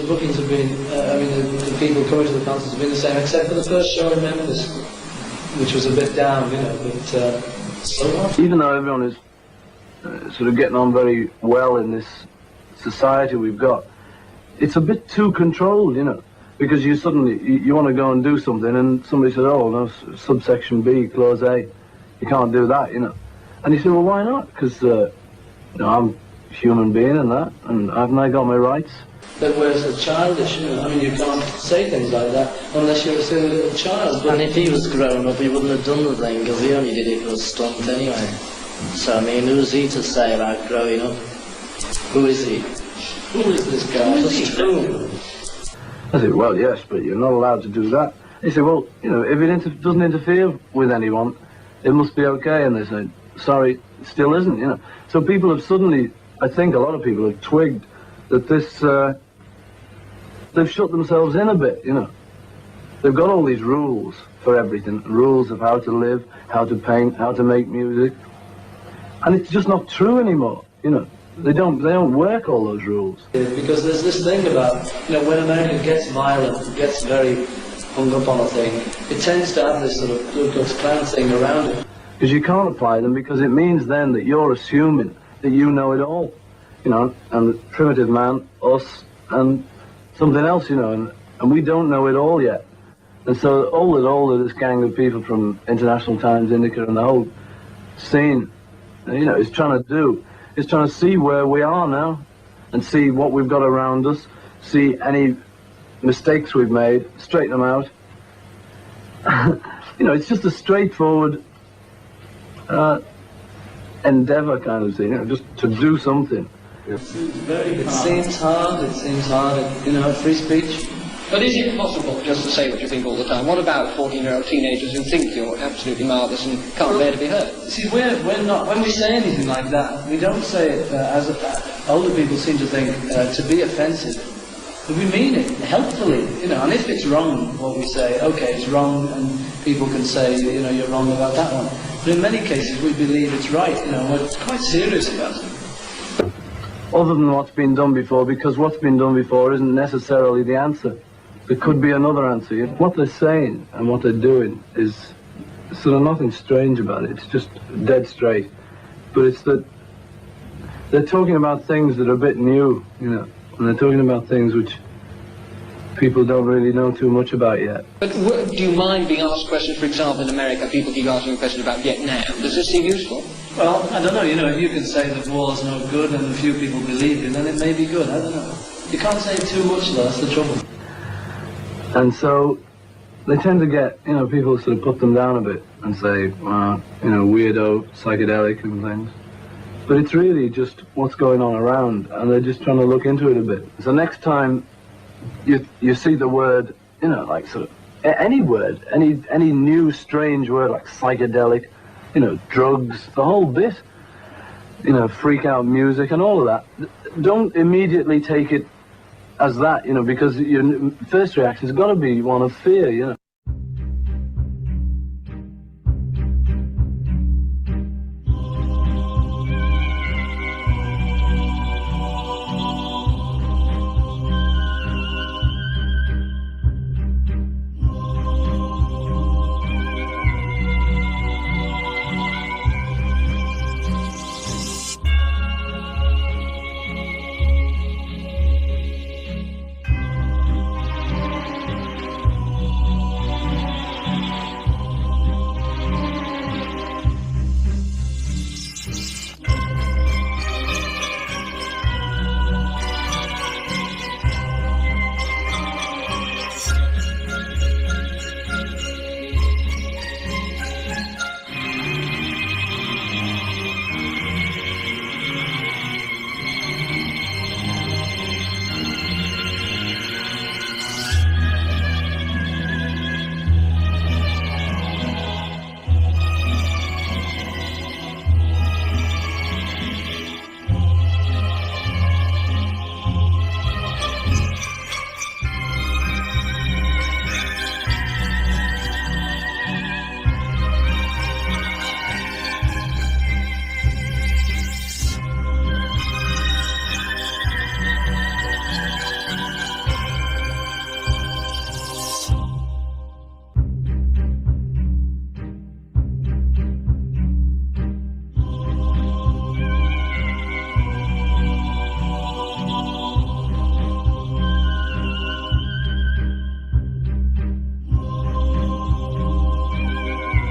The bookings have been, the people coming to the concerts have been the same, except for the first show in Memphis, which was a bit down, but so what? Even though everyone is sort of getting on very well in this society we've got, it's a bit too controlled, because you suddenly, you want to go and do something and somebody says, oh, no, subsection B, clause A, you can't do that, And you say, well, why not? Because, I'm a human being and that, and haven't I got my rights? But whereas a childish, you can't say things like that unless you're still a little child. And if he was grown up, he wouldn't have done the thing, because he only did it for a stunt anyway. So, who's he to say about growing up? Who is he? Who is this guy? Who? I said, well, yes, but you're not allowed to do that. He said, well, if it doesn't interfere with anyone, it must be okay. And they said, sorry, it still isn't, So people have suddenly, I think a lot of people have twigged that this, they've shut themselves in a bit, They've got all these rules for everything, rules of how to live, how to paint, how to make music. And it's just not true anymore, They don't work all those rules. Because there's this thing about, when America gets violent, gets very hung up on a thing, it tends to have this sort of Ku Klux Klan thing around it. Because you can't apply them, because it means then that you're assuming that you know it all, and the primitive man, us, and something else, and we don't know it all yet. And so all of this gang of people from International Times, Indica, and the whole scene, is trying to do, is trying to see where we are now, and see what we've got around us, see any mistakes we've made, straighten them out. It's just a straightforward endeavour kind of thing, just to do something. It seems hard, free speech. But is it possible just to say what you think all the time? What about 14-year-old teenagers who think you're absolutely marvellous and can't bear to be heard? See, we're not, when we say anything like that, we don't say it as older people seem to think, to be offensive. But we mean it helpfully, and if it's wrong, what we say, okay, it's wrong, and people can say, you're wrong about that one. But in many cases, we believe it's right, we're quite serious about it. Other than what's been done before, because what's been done before isn't necessarily the answer. There could be another answer. What they're saying and what they're doing is sort of nothing strange about it. It's just dead straight. But it's that they're talking about things that are a bit new, and they're talking about things which people don't really know too much about yet. But do you mind being asked questions, for example, in America, people keep asking questions about Vietnam. Does this seem useful? Well, I don't know, if you can say that war's no good and a few people believe you, then it may be good, I don't know. You can't say too much though, that's the trouble. And so they tend to get, people sort of put them down a bit and say, weirdo, psychedelic and things. But it's really just what's going on around, and they're just trying to look into it a bit. So next time you see the word, like sort of any word, any new strange word like psychedelic, drugs, the whole bit, freak out music and all of that, don't immediately take it as that, because your first reaction has got to be one of fear,